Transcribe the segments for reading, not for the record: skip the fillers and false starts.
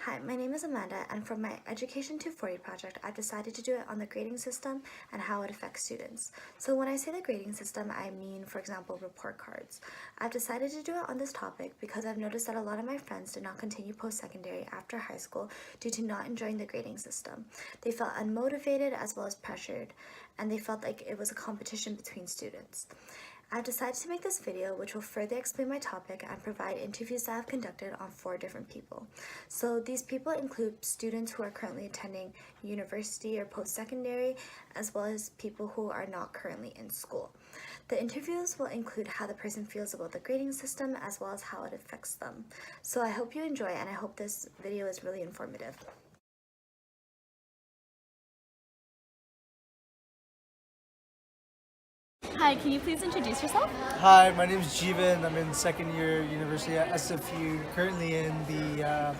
Hi, my name is Amanda, and for my Education 240 project, I've decided to do it on the grading system and how it affects students. So when I say the grading system, I mean, for example, report cards. I've decided to do it on this topic because I've noticed that a lot of my friends did not continue post-secondary after high school due to not enjoying the grading system. They felt unmotivated as well as pressured, and they felt like it was a competition between students. I've decided to make this video which will further explain my topic and provide interviews that I've conducted on 4 different people. So these people include students who are currently attending university or post-secondary, as well as people who are not currently in school. The interviews will include how the person feels about the grading system as well as how it affects them. So I hope you enjoy, and I hope this video is really informative. Hi, can you please introduce yourself? Hi, my name is Jeevan. I'm in second year university at SFU, currently in the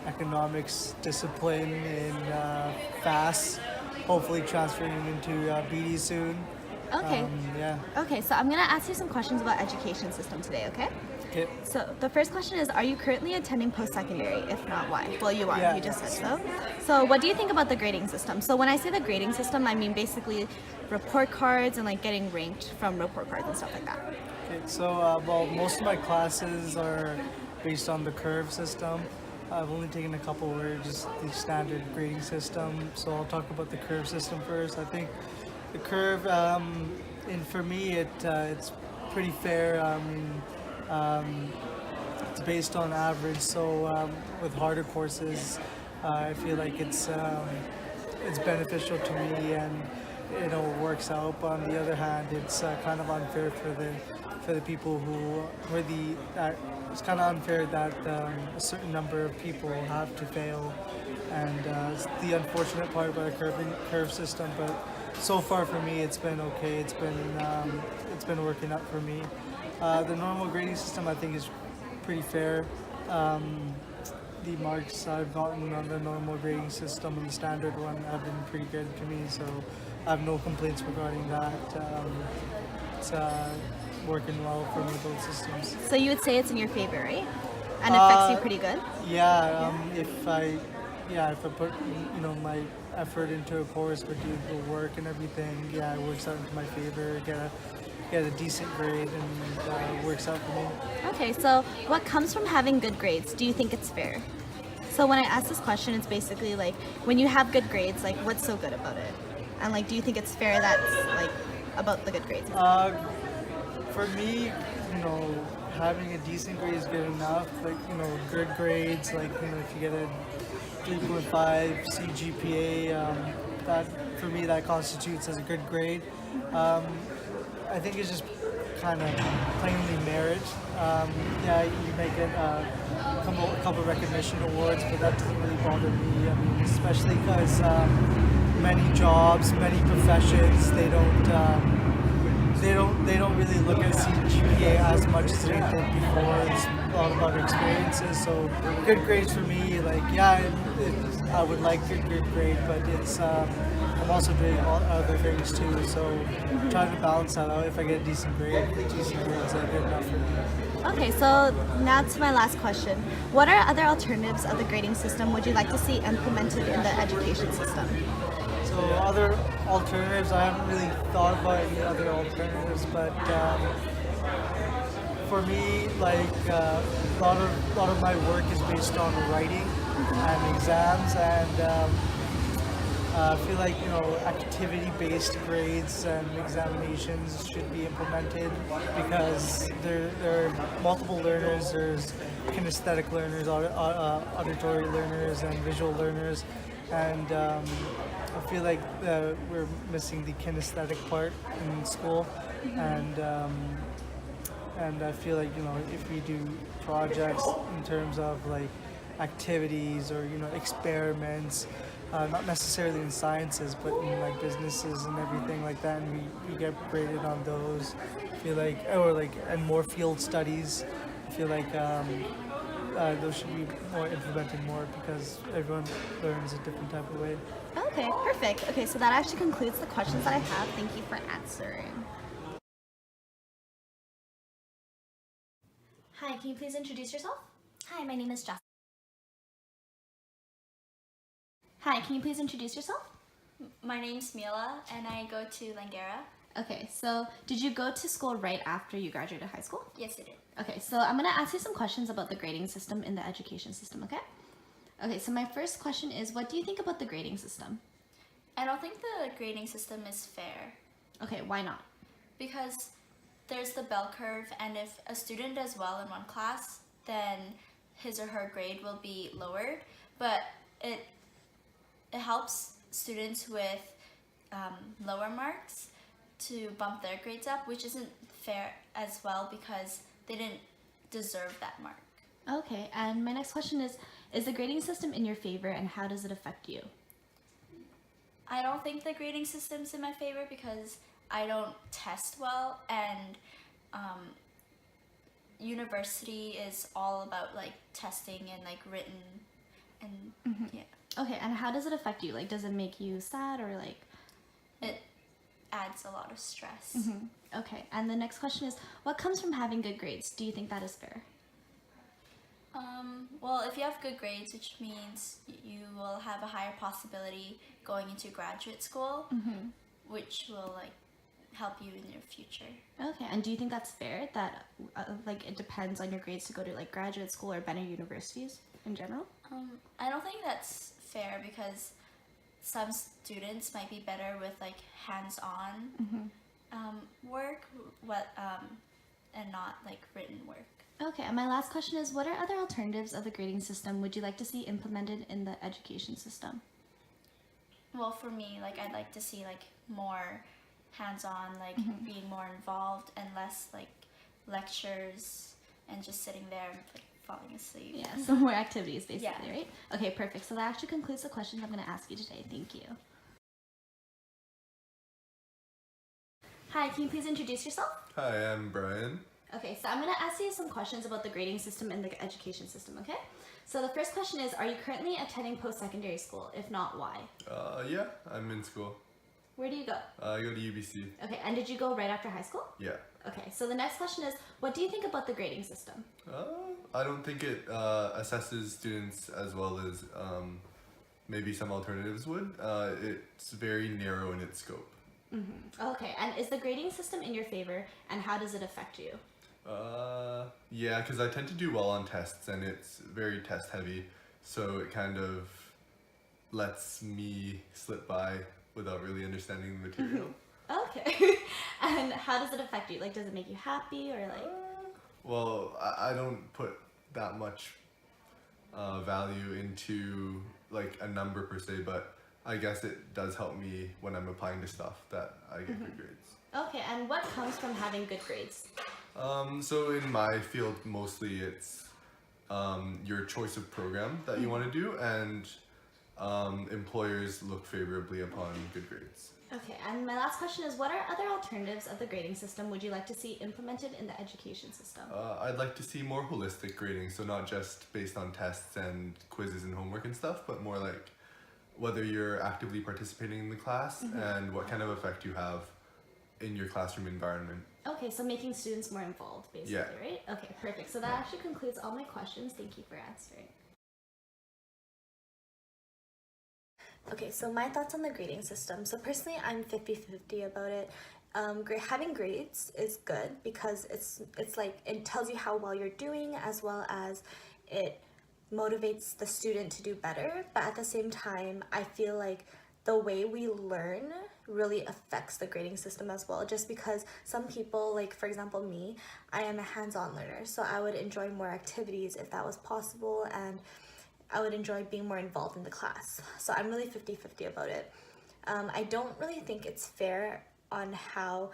economics discipline in FAS, hopefully transferring into BD soon. Okay. Yeah. Okay, so I'm going to ask you some questions about education system today, okay? Okay. So the first question is, are you currently attending post-secondary? If not, why? Well, you are. Yeah. You just said so. So what do you think about the grading system? So when I say the grading system, I mean basically report cards and like getting ranked from report cards and stuff like that. Okay. So, well, most of my classes are based on the curve system. I've only taken a couple where just the standard grading system. So I'll talk about the curve system first. I think the curve, and for me, it's pretty fair. It's based on average, so with harder courses, I feel like it's beneficial to me, and works out. But on the other hand, it's kind of unfair for the people it's kind of unfair that a certain number of people have to fail, and it's the unfortunate part about a curve system. But so far for me, it's been okay. It's been working out for me. The normal grading system, I think, is pretty fair. The marks I've gotten on the normal grading system and the standard one have been pretty good to me, so I have no complaints regarding that. It's working well for me, both systems. So you would say it's in your favor, right? And affects you pretty good? Yeah, if I put my effort into a course, but do the work and everything, yeah, it works out into my favor. Get a decent grade, and works out for me. Okay, so what comes from having good grades? Do you think it's fair? So when I ask this question, it's basically like, when you have good grades, like, what's so good about it? And like, do you think it's fair that's like about the good grades? For me, having a decent grade is good enough. Like, good grades, like, if you get a 3.5 CGPA, that for me that constitutes as a good grade. I think it's just kind of plainly merit. Yeah, you may get a couple recognition awards, but that doesn't really bother me. I mean, especially because many jobs, many professions, they don't really look at CGPA as much as they did before. It's a lot about experiences. So good grades for me, like, yeah, I would like a good grade, but it's I'm also doing other things too. So trying to balance that out. If I get a decent grade, decent grades are good enough for me. Okay, so now to my last question. What are other alternatives of the grading system would you like to see implemented in the education system? So other alternatives, I haven't really thought about any other alternatives, but for me, like, a lot of my work is based on writing and exams, and I feel like activity-based grades and examinations should be implemented, because there are multiple learners. There's kinesthetic learners, auditory learners, and visual learners, and I feel like we're missing the kinesthetic part in school, and I feel like if we do projects in terms of like activities or experiments, not necessarily in sciences, but in like businesses and everything like that, and we get graded on those. I feel like, and more field studies. I feel like those should be more implemented more, because everyone learns a different type of way. Okay, perfect. Okay, so that actually concludes the questions that I have. Thank you for answering. Hi, can you please introduce yourself? Hi, my name is Jessica. Hi, can you please introduce yourself? My name's Mila, and I go to Langara. Okay, so did you go to school right after you graduated high school? Yes, I did. Okay, so I'm gonna ask you some questions about the grading system in the education system, okay? Okay, so my first question is, what do you think about the grading system? I don't think the grading system is fair Okay, why not? because there's the bell curve, and if a student does well in one class, then his or her grade will be lowered. But it helps students with lower marks to bump their grades up, which isn't fair as well because they didn't deserve that mark. Okay, and my next question is the grading system in your favor and how does it affect you? I don't think the grading system's in my favor because I don't test well, and university is all about like testing and like written and yeah, Okay, and how does it affect you? Like, does it make you sad or like... it adds a lot of stress. Okay, and the next question is, what comes from having good grades? Do you think that is fair? Well, if you have good grades, which means you will have a higher possibility going into graduate school, which will like help you in your future. Okay, and do you think that's fair that like it depends on your grades to go to like graduate school or better universities in general? I don't think that's fair because some students might be better with like hands-on work, and not like written work. Okay, and my last question is, what are other alternatives of the grading system would you like to see implemented in the education system? Well, for me, like I'd like to see like more hands-on, like being more involved and less like lectures and just sitting there and like falling asleep. Yeah, some more activities basically, Yeah. right? Okay, perfect. So that actually concludes the questions I'm going to ask you today. Thank you. Hi, can you please introduce yourself? Hi, I'm Brian. Okay, so I'm going to ask you some questions about the grading system in the education system, okay? So the first question is, are you currently attending post-secondary school? If not, why? Yeah, I'm in school. Where do you go? I go to UBC. Okay, and did you go right after high school? Yeah. Okay, so the next question is, what do you think about the grading system? I don't think it assesses students as well as maybe some alternatives would. It's very narrow in its scope. Okay, and is the grading system in your favor, and how does it affect you? Yeah, because I tend to do well on tests and it's very test heavy, so it kind of lets me slip by without really understanding the material. Okay, and how does it affect you? Like, does it make you happy or like... Well, I don't put that much value into like a number per se, but I guess it does help me when I'm applying to stuff that I get good grades. Okay, and what comes from having good grades? So in my field, mostly it's your choice of program that you want to do, and employers look favorably upon good grades. Okay, and my last question is, what are other alternatives of the grading system would you like to see implemented in the education system? I'd like to see more holistic grading, so not just based on tests and quizzes and homework and stuff, but more like whether you're actively participating in the class and what kind of effect you have in your classroom environment. Okay, so making students more involved, basically, Yeah. right? Okay, perfect. So that actually concludes all my questions. Thank you for answering. Okay, so my thoughts on the grading system. So personally, I'm 50-50 about it. Having grades is good because it's like it tells you how well you're doing, as well as it motivates the student to do better. But at the same time, I feel like the way we learn really affects the grading system as well, just because some people, like for example me, I am a hands-on learner, so I would enjoy more activities if that was possible, and I would enjoy being more involved in the class. So I'm really 50-50 about it. I don't really think it's fair on how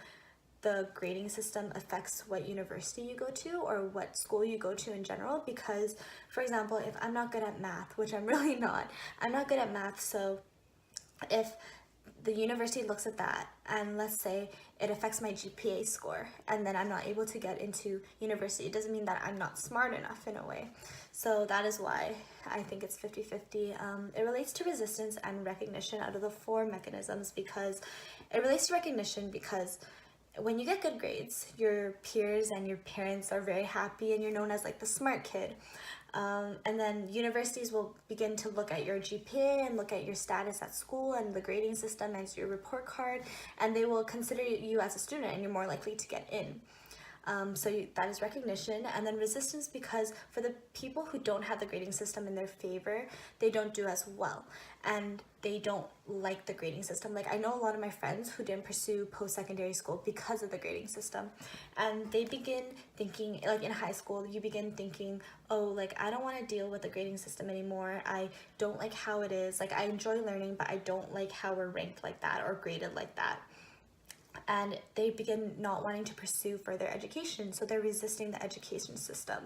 the grading system affects what university you go to or what school you go to in general, because for example, if I'm not good at math, which I'm really not, I'm not good at math, so if the university looks at that and let's say it affects my GPA score and then I'm not able to get into university, it doesn't mean that I'm not smart enough in a way. So that is why I think it's 50-50. It relates to resistance and recognition out of the 4 mechanisms, because it relates to recognition because when you get good grades, your peers and your parents are very happy and you're known as like the smart kid. And then universities will begin to look at your GPA and look at your status at school and the grading system as your report card, and they will consider you as a student and you're more likely to get in. That is recognition. And then resistance, because for the people who don't have the grading system in their favor, they don't do as well and they don't like the grading system. Like, I know a lot of my friends who didn't pursue post-secondary school because of the grading system, and they begin thinking, like in high school, you begin thinking, oh, like I don't want to deal with the grading system anymore. I don't like how it is. Like, I enjoy learning, but I don't like how we're ranked like that or graded like that. And they begin not wanting to pursue further education, so they're resisting the education system.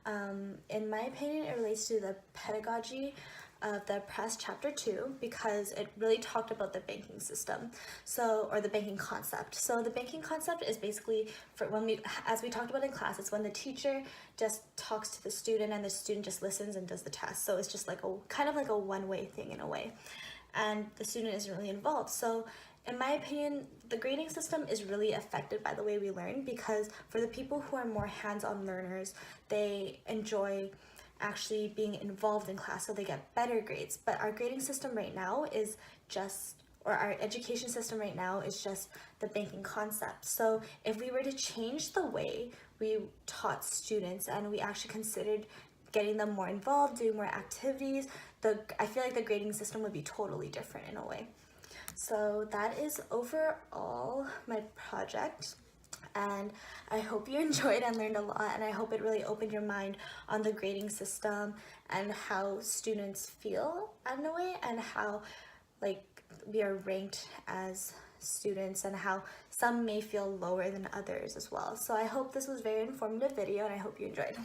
In my opinion, it relates to the pedagogy of the Press Chapter 2, because it really talked about the banking system, or the banking concept. So the banking concept is basically, for as we talked about in class, it's when the teacher just talks to the student and the student just listens and does the test. So it's just like kind of like a one-way thing in a way, and the student isn't really involved. So in my opinion, the grading system is really affected by the way we learn, because for the people who are more hands-on learners, they enjoy actually being involved in class, so they get better grades. But our grading system right now is our education system right now is just the banking concept. So if we were to change the way we taught students and we actually considered getting them more involved, doing more activities, I feel like the grading system would be totally different in a way. So that is overall my project, and I hope you enjoyed and learned a lot, and I hope it really opened your mind on the grading system and how students feel in a way, and how like we are ranked as students and how some may feel lower than others as well. So I hope this was a very informative video and I hope you enjoyed.